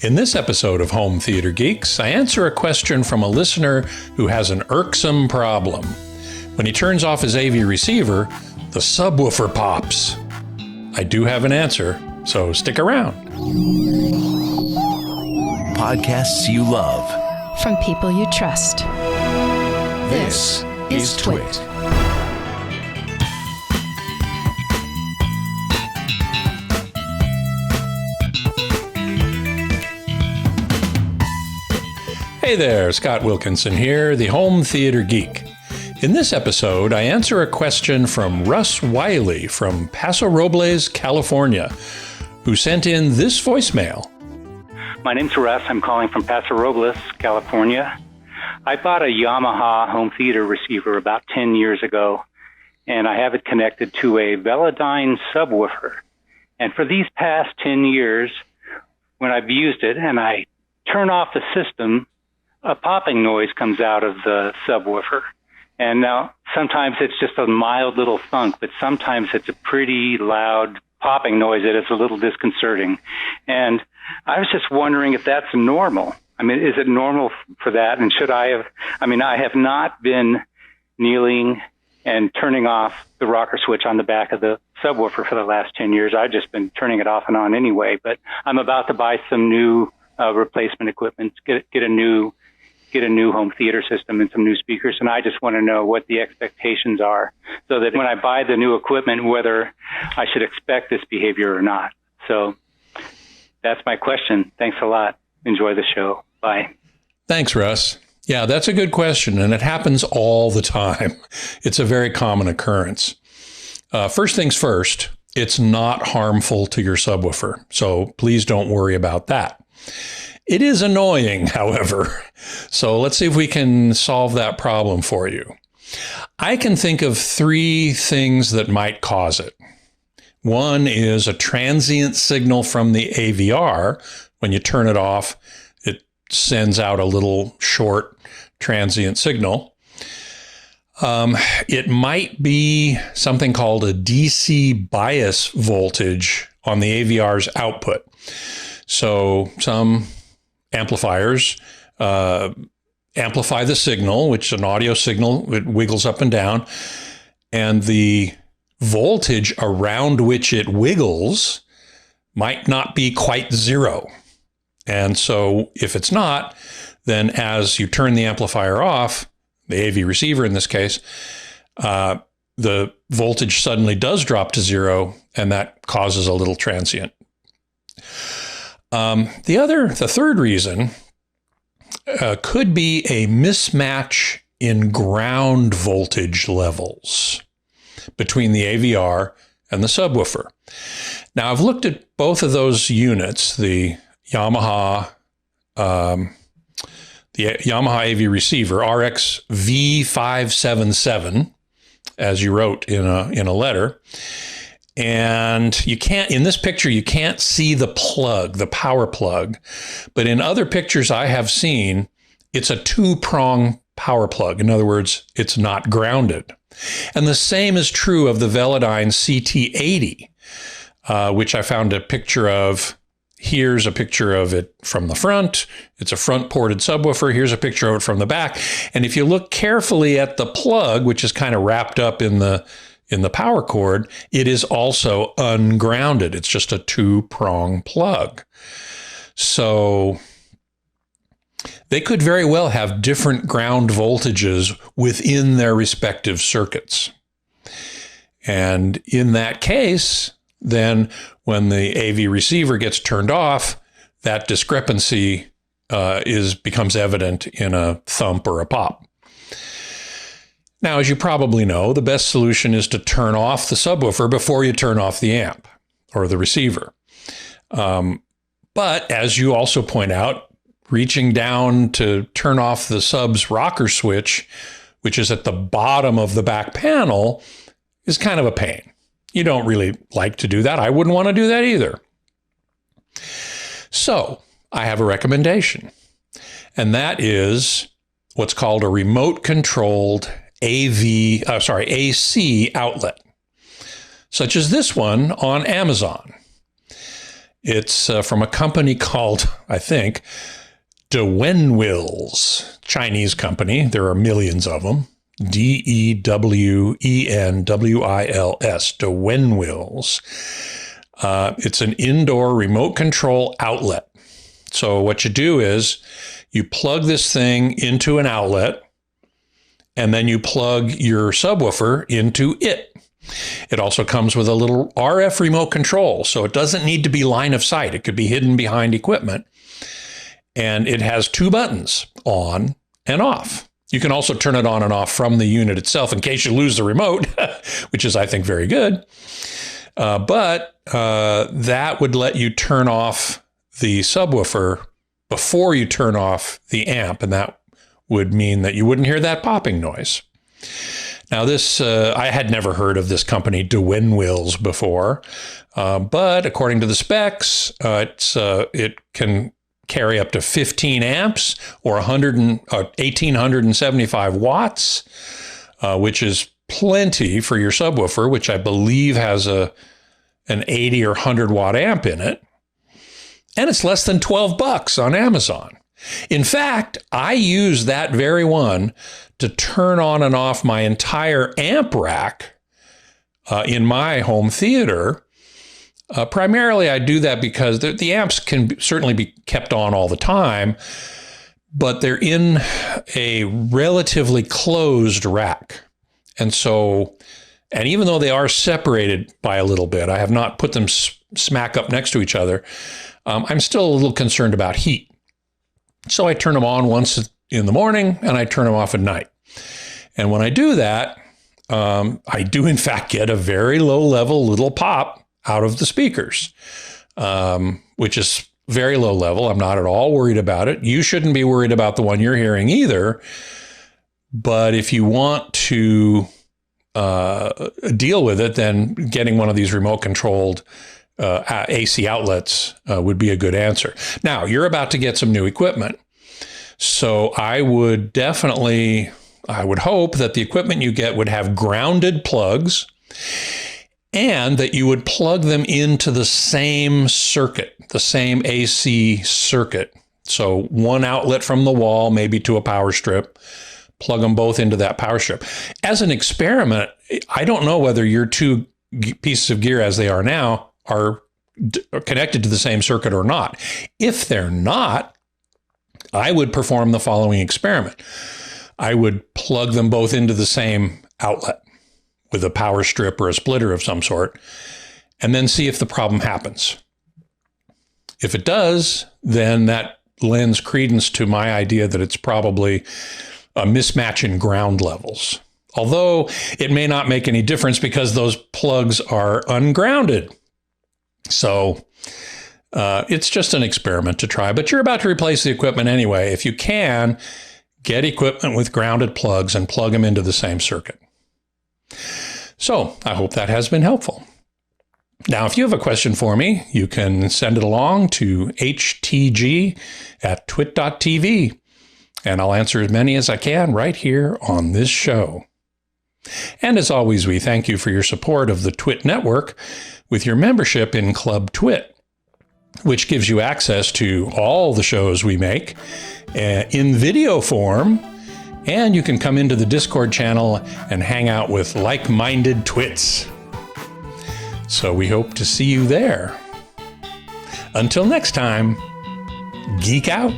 In this episode of Home Theater Geeks, I answer a question from a listener who has an irksome problem. When he turns off his AV receiver, the subwoofer pops. I do have an answer, so stick around. Podcasts you love. From people you trust. This is TWiT. Hey there, Scott Wilkinson here, the Home Theater Geek. In this episode, I answer a question from Russ Wyllie from Paso Robles, California, who sent in this voicemail. My name's Russ. I'm calling from Paso Robles, California. I bought a Yamaha home theater receiver about 10 years ago, and I have it connected to a Velodyne subwoofer. And for these past 10 years, when I've used it and I turn off the system, a popping noise comes out of the subwoofer. And now sometimes it's just a mild little thunk, but sometimes it's a pretty loud popping noise that is a little disconcerting. And I was just wondering if that's normal. I mean, is it normal for that? And should I have, I have not been kneeling and turning off the rocker switch on the back of the subwoofer for the last 10 years. I've just been turning it off and on anyway, but I'm about to buy some new replacement equipment, get a new home theater system and some new speakers, and I just want to know what the expectations are so that when I buy the new equipment, whether I should expect this behavior or not. So that's my question. Thanks a lot. Enjoy the show. Bye. Thanks, Russ. Yeah, that's a good question, and it happens all the time. It's a very common occurrence. First things first, it's not harmful to your subwoofer, so please don't worry about that. It is annoying, however, so let's see if we can solve that problem for you. I can think of three things that might cause it. One is a transient signal from the AVR. When you turn it off, it sends out a little short transient signal. It might be something called a DC bias voltage on the AVR's output. So some amplifiers amplify the signal, which is an audio signal. It wiggles up and down. And the voltage around which it wiggles might not be quite zero. And so if it's not, then as you turn the amplifier off, the AV receiver in this case, the voltage suddenly does drop to zero, and that causes a little transient. The third reason could be a mismatch in ground voltage levels between the AVR and the subwoofer. Now, I've looked at both of those units, the Yamaha AV receiver, RX V577, as you wrote in a letter. And you can't, in this picture, you can't see the plug, the power plug. But in other pictures I have seen, it's a two-prong power plug. In other words, it's not grounded. And the same is true of the Velodyne CT80, which I found a picture of. Here's a picture of it from the front. It's a front-ported subwoofer. Here's a picture of it from the back. And if you look carefully at the plug, which is kind of wrapped up in the power cord, it is also ungrounded. It's just a two-prong plug. So they could very well have different ground voltages within their respective circuits. And in that case, then when the AV receiver gets turned off, that discrepancy becomes evident in a thump or a pop. Now, as you probably know, the best solution is to turn off the subwoofer before you turn off the amp or the receiver. But as you also point out, reaching down to turn off the sub's rocker switch, which is at the bottom of the back panel, is kind of a pain. You don't really like to do that. I wouldn't want to do that either. So I have a recommendation, and that is what's called a remote controlled AC outlet, such as this one on Amazon. It's from a company called, I think, Dewenwils, Chinese company. There are millions of them. Dewenwils, Dewenwils. It's an indoor remote control outlet. So what you do is you plug this thing into an outlet, and then you plug your subwoofer into it. It also comes with a little RF remote control, so it doesn't need to be line of sight. It could be hidden behind equipment. And it has 2 buttons, on and off. You can also turn it on and off from the unit itself in case you lose the remote, which is, I think, very good. But that would let you turn off the subwoofer before you turn off the amp, and that would mean that you wouldn't hear that popping noise. Now, this I had never heard of this company, Dewenwils, before, but according to the specs, it can carry up to 15 amps or 1,875 watts, which is plenty for your subwoofer, which I believe has an 80 or 100 watt amp in it. And it's less than $12 on Amazon. In fact, I use that very one to turn on and off my entire amp rack in my home theater. Primarily, I do that because the amps can certainly be kept on all the time, but they're in a relatively closed rack. And even though they are separated by a little bit, I have not put them smack up next to each other, I'm still a little concerned about heat. So I turn them on once in the morning and I turn them off at night. And when I do that, I do in fact get a very low level little pop out of the speakers, which is very low level. I'm not at all worried about it. You shouldn't be worried about the one you're hearing either. But if you want to deal with it, then getting one of these remote controlled AC outlets would be a good answer. Now, you're about to get some new equipment. So I would hope that the equipment you get would have grounded plugs and that you would plug them into the same circuit, the same AC circuit. So one outlet from the wall, maybe to a power strip, plug them both into that power strip. As an experiment, I don't know whether your 2 pieces of gear as they are now are connected to the same circuit or not. If they're not, I would perform the following experiment. I would plug them both into the same outlet with a power strip or a splitter of some sort, and then see if the problem happens. If it does, then that lends credence to my idea that it's probably a mismatch in ground levels. Although it may not make any difference because those plugs are ungrounded. So it's just an experiment to try, but you're about to replace the equipment anyway. If you can, get equipment with grounded plugs and plug them into the same circuit. So I hope that has been helpful. Now, if you have a question for me, you can send it along to htg@twit.tv, and I'll answer as many as I can right here on this show. And as always, we thank you for your support of the TWiT network with your membership in Club TWiT, which gives you access to all the shows we make in video form, and you can come into the Discord channel and hang out with like-minded twits. So we hope to see you there. Until next time, geek out.